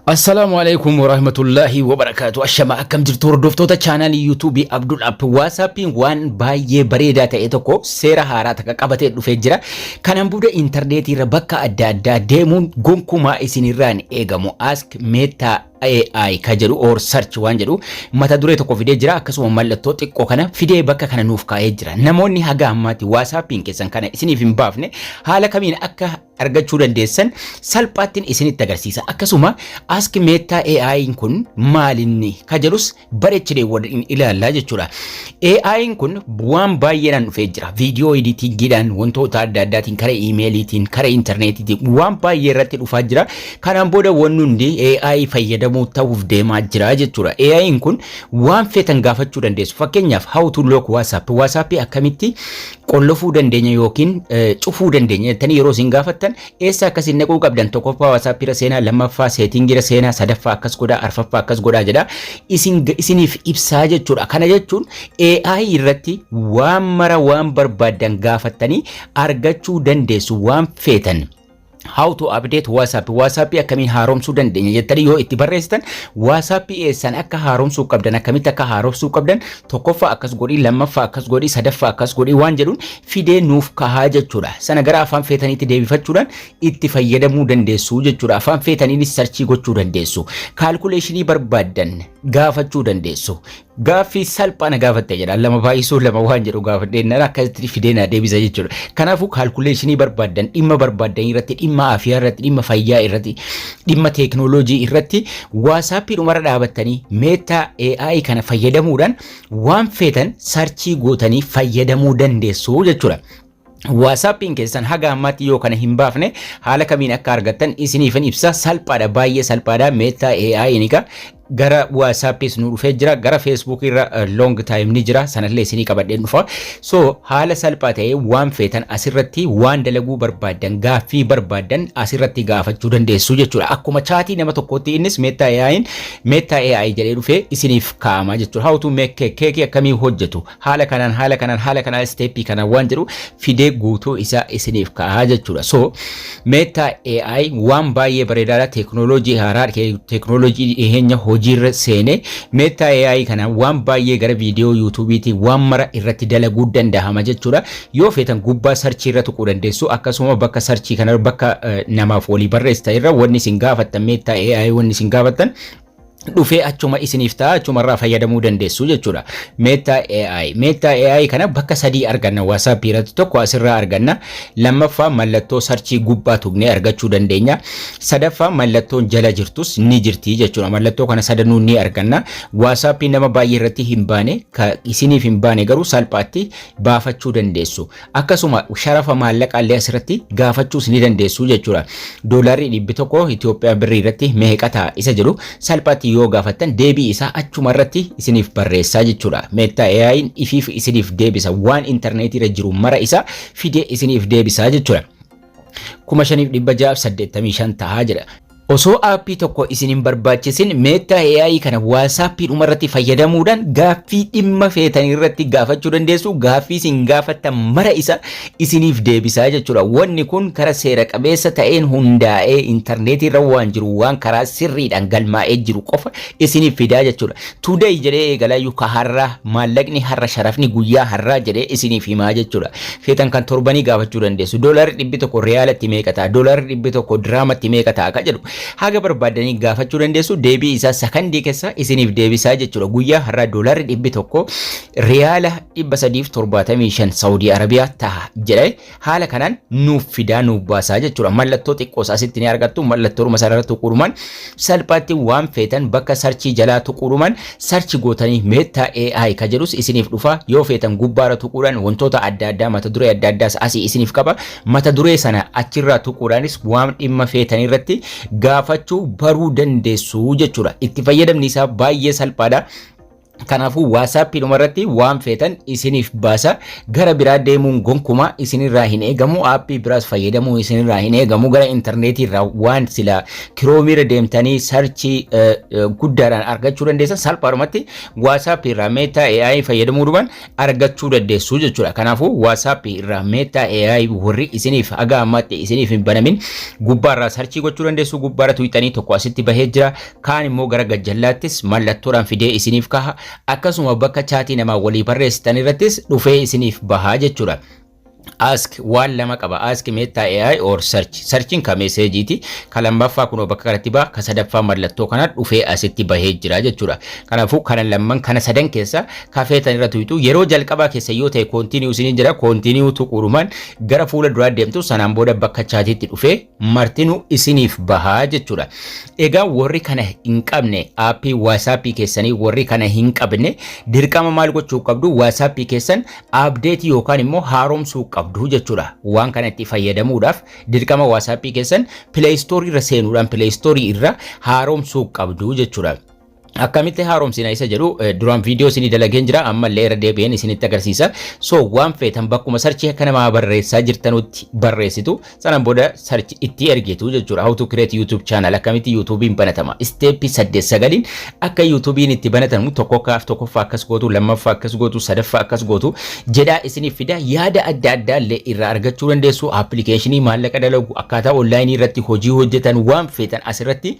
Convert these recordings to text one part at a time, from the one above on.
Assalamualaikum warahmatullahi wabarakatuh. Ashama akkam jirtu hordoftoota chaanalii YouTube Abdul App. WhatsAppiin waan baay'ee bareedaa ta'e tokko seera haaraa takka qabatee dhufee jira. Kanaan booda intarneetii irra bakka adda addaa deemuun gonkumaa isinirraan eegamu. Ask Meta AI ka jedhu or search waan jedhu mata duree tokko fidee jira. Akkasuma mallattoo xiqqoo kana fidee bakka kana nuuf kaa'ee jira. Namoonni haga ammaatti WhatsAppiin keessan kana isiniif hin baafne haala kamiin akka argachuu dandeessan salphaattiin isinitti agarsiisa. Akkasuma Ask Meta AI kun maalinni ka jedhus bareechidee waliin ilaallaa jechuudha. AI kun waan baay'eedhaan dhufee jira. Viidiyoo editingiidhaan wantoota adda addaatiin karaa iimeeliitiin karaa intarneetiitiin waan baay'ee irratti dhufaa jira. Kanaan booda wanni hundi AI fayyadamuu ta'uuf deemaa jira jechuudha. AI kun waan feetan gaafachuu dandeessu. Fakkeenyaaf how to lock WhatsApp. WhatsApp akkamitti qollofuu dandeenya yookiin cufuu dandeenya jettanii yeroo isin gaafattan eessa akkasiin naquu qabdan tokkoffaa WhatsApp irra seenaa, lammaffaa setting irra seenaa, sadaffaa akkas godhaa, arfaffaa akkas godhaa jedha. Isiniif ibsaa jechuudha. Kana jechuun AI irratti waan mara waan barbaadan gaafattanii argachuu dandeessu waan feetan. How to update WhatsApp. WhatsApp akkamiin haaromsuu dandeenya jettanii yoo itti barreessitan WhatsApp eessan akka haaromsuu qabdan akkamitti akka haaromsuu qabdan tokkoffaa akkas godhii, lammaffaa akkas godhii, sadaffaa akkas godhii waan jedhuun fidee nuuf kahaa jechuudha. Sana gara afaan feetaniitti deebifachuudhaan itti fayyadamuu dandeessu jechuudha. Afaan feetaniinis sarchii gochuu dandeessu. Kaalkuleeshinii barbaadan gaafachuu dandeessu. Gaaffii salphaan gaafatte jedha. Lama baay'isuu lama waan jedhu gaafadheen akkasitti fidee na deebisa jechuudha. Kanaafuu kaalkuleeshinii barbaadan dhimma barbaadan irratti dhimma afiyaa irratti dhimma fayyaa irratti dhimma teeknooloojii irratti WhatsApp dhumarra dhaabattanii Meta AI kana fayyadamuudhaan waan feetan sarchii gootanii fayyadamuu dandeessu jechuudha. WhatsAppiin keessan haga ammaatti yoo kana hin baafne haala kamiin akka argattan isiniifin ibsa. Salphaadha, baay'ee salphaadha. Meta AI nika gara WhatsAppis nu dhufee jira, gara Facebook irra long time ni jira, sanallee isinii qabadheen dhufa. So haala salphaa ta'ee waan feetan asirratti waan dalaguu barbaadan gaaffii barbaadan asirratti gaafachuu dandeessu jechuudha. Akkuma chaatii nama tokkotti innis Meta AI jedhee dhufee isiniif kaa'ama jechuudha. How to make cake akkamii hojjetu haala kanaan stepii kana waan jedhu fidee guutuu isaa isiniif kaa'aa jechuudha. So Meta AI waan baay'ee bareedaadha. Teeknooloojii haaraa, teeknooloojii dhiyeenya hojiirra seene Meta AI kana waan baay'ee gara viidiyoo YouTubeetii waan mara irratti dalaguu danda'ama jechuudha. Yoo feetan gubbaa sarchii irra tuquu dandeessu. Akkasuma bakka sarchii kana bakka namaaf walii barreessa irra wanni isin gaafattan Meta AI wanni isin gaafattan dhufee achuma isiniif ta'a, achumarraa fayyadamuu dandeessu jechuudha. Meta AI kana bakka sadii arganna. WhatsApp irratti tokko asirraa arganna. Lammaffaa mallattoo sarchii gubbaa tuqnee argachuu dandeenya. Sadaffaa mallattoon jala jirtus ni jirti jechuudha. Mallattoo kana sadanuu ni arganna. WhatsApp nama baay'ee irratti hin baane, ka isiniif hin baane garuu salphaatti baafachuu dandeessu. Akkasuma sharafa maallaqaallee asirratti gaafachuus ni dandeessu jechuudha. Doolaarri 100 Itoophiyaa birrii irratti meeqa ta'a isa jedhu salphaatti yoo gaafattan deebii isaa achuma irratti isiniif barreessaa jechuudha. Meta AI ifiif isiniif deebisa. Waan intarneetii irra jiru mara isaa fidee isiniif deebisaa jechuudha. 5685 tahaa jedha. Osoo aappii tokko isin hin barbaachisin Meta AI kana WhatsApp dhumarratti fayyadamuudhaan gaaffii dhimma feetan irratti gaafachuu dandeessu. Gaaffii isin gaafattan mara isa isiniif deebisaa jechuudha. Wanni kun karaa seera qabeessa ta'een hundaa'ee intarneetii irra waan jiru waan karaa sirriidhaan galmaa'ee jiru qofa isiniif fidaa jechuudha. Today jedhee eegalaayyuu ka har'aa maallaqni har'a sharafni guyyaa har'aa jedhee isiniif himaa jechuudha. Feetan kan torbanii gaafachuu dandeessu. Doolaarri 100 reaalatti meeqa ta'a? Doolaarri 100 diraamatti meeqa ta'a ka jedhu haga barbaadanii gaafachuu dandeessu. Deebii isaa sakandii keessa isiniif deebisaa jechuudha. Guyyaa har'aa doolaarri 100 reyaala 375 Saudi Arabiyaa ta'a jedhee haala kanaan nuuf fidaa nuuf baasaa jechuudha. Mallattoo xiqqoo asitti ni argattu. Mallattoo masarara tuqurumaan salphaatti waan feetan bakka sarchii jalaa tuqurumaan sarchi gootanii Meta AI ka jedhus isiniif dhufa. Yoo feetan gubbaara tuquudhaan wantoota adda addaa mata duree adda addaas asii isiniif qaba. Mata duree sana achirraa tuquudhaanis waan dhimma feetan irratti gaafachuu baruu dandeessu jechuudha. Itti fayyadamni isaa baay'ee salphaadha. Kanaafuu WhatsApp dhumarratti waan feetan isiniif baasa. Gara biraa deemuun gonkumaa isinirraa hin eegamu. Aappii biraas fayyadamuu isinirraa hin eegamu. Gara intarneetii irraa waan sila kiroomiira deemtanii sarchii guddaadhaan argachuu dandeessan salphaadhumatti WhatsApp irraa Meta AI fayyadamuudhaan argachuu dandeessu jechuudha. Kanaafuu WhatsApp irraa Meta AI warri isiniif haga ammaatti isiniif hin banamin gubbaarraa sarchii gochuu dandeessu. Gubbaarra tuwixanii tokko asitti bahee jira. Kaan immoo gara gajjallaattis mallattoodhaan fidee isiniif kaha. Akkasuma bakka chaatii namaa walii barreessitan irrattis dhufee isiniif bahaa jechuudha. Ask waan lama qaba. Ask Meta AI or search. Searching ka message ka lammaffaa kunoo bakka kanatti baa ka sadaffaa mallattoo kana dhufee asitti bahee jira jechuudha. Kanaafuu kana lamman kana sadan keessa ka feetan irra tuwitu yeroo jalqabaa keessa yoo ta'e continue isiniin jira. Continue tuquudhumaan gara fuula duraa deemtu sanaan booda bakka chaatiitti dhufee martinu isiniif bahaa jechuudha. Egaa warri kana hin qabne aappii WhatsApp keessanii warri kana hin qabne dirqama maal gochuu qabdu? WhatsApp keessan update yookaan immoo haaromsuu qabdu jechuudha. Waan kanatti fayyadamuudhaaf dirqama WhatsApp keessan Play Store irra seenuudhaan Play Store irra haaromsuu qabdu jechuudha. Akkamitti haaromsina isa jedhu duraan viidiyoo isinii dalageen jira ammallee irra deebi'een isinitti agarsiisa. So waan feetan bakkuma sarchii akka namaa barreessaa jirtanutti barreessitu sanaan booda sarchi itti ergitu jechuudha. How to create YouTube channel akkamitti YouTubein banatama. Steepii 8-9 akka YouTubein itti banatamu tokkoffaa akkas gootu, lammaffaa akkas gootu, sadaffaa akkas gootu jedhaa isiniif fida. Yaada adda addaa illee irraa argachuu dandeessu. Appilikeeshinii maallaqa dalagu akkaataa onlaayinii irratti hojii hojjetan waan feetan asirratti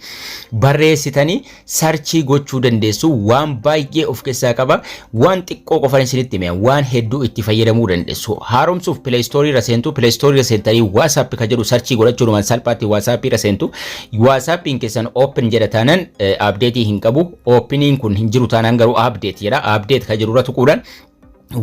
barreessitanii sarchii gochuu dandeessu. Waan baay'ee of keessaa qaba. Waan xiqqoo qofaan isinitti hime waan hedduu itti fayyadamuu dandeessu. Haaromsuuf Play Store irra seentu. Play Store irra seentanii WhatsApp ka jedhu sarchii godhachuudhaan salphaatti WhatsApp irra seentu. WhatsAppin keessan open jedha taanaan update hin qabu. Openiin kun hin jiru taanaan garuu update jedha. Update ka jedhu irra tuquudhaan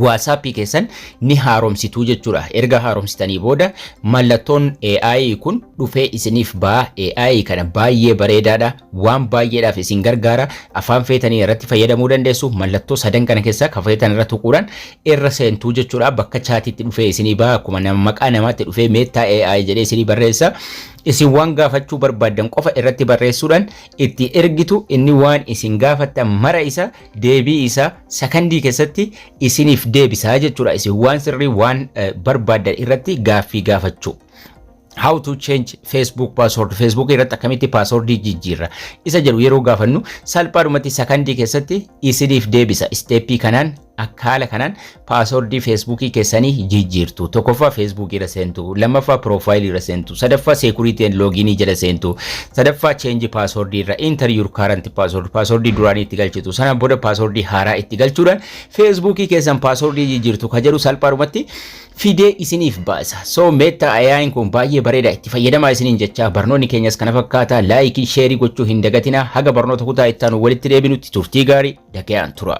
WhatsApp keessan ni haaromsitu jechuudha. Erga haaromsitanii booda mallattoon AI kun dhufee isiniif ba'a. AI kana baay'ee bareedaadha. Waan baay'eedhaaf isin gargaara. Afaan feetanii irratti fayyadamuu dandeessu. Mallattoo sadan kana keessaa ka feetan irra tuquudhaan irra seentu jechuudha. Bakka chaatiitti dhufee isinii ba'a. Akkuma maqaa namaatti dhufee Meta AI jedhee isinii barreessa. Isin waan gaafachuu barbaadan qofa irratti barreessuudhaan itti ergitu. Inni waan isin gaafattan mara isa deebii isa sakandii keessatti isiniif deebisaa jechuudha. Isin waan sirrii waan barbaadan irratti gaaffii gaafachuu. How to change Facebook password. Facebook irratti akkamitti passwordii jijjiirra isa jedhu yeroo gaafannu salphaadhumatti sakandii keessatti isiniif deebisa. Steepii kanaan akkaala kanaan passwordii Facebookii keessanii jijjiirtu. Tokkoffaa Facebook irra seentu, lammaffaa profile irra seentu, sadaffaa security and login jala seentu, sadaffaa change password irra enter your current password. Passwordii duraanii itti galchitu. Sana booda passwordii haaraa itti galchuudhaan Facebookii keessan passwordii jijjiirtu ka jedhu salphaadhumatti fidee isiniif baasa. So Meta AI kun baay'ee bareeda. Itti fayyadamaa isiniin jecha barnoonni keenyas kana fakkaata. Laayikii, sheerii gochuu hin dagatina. Haga barnoota kutaa itti aanu walitti deebinutti turtii gaarii dhaga'aan tura.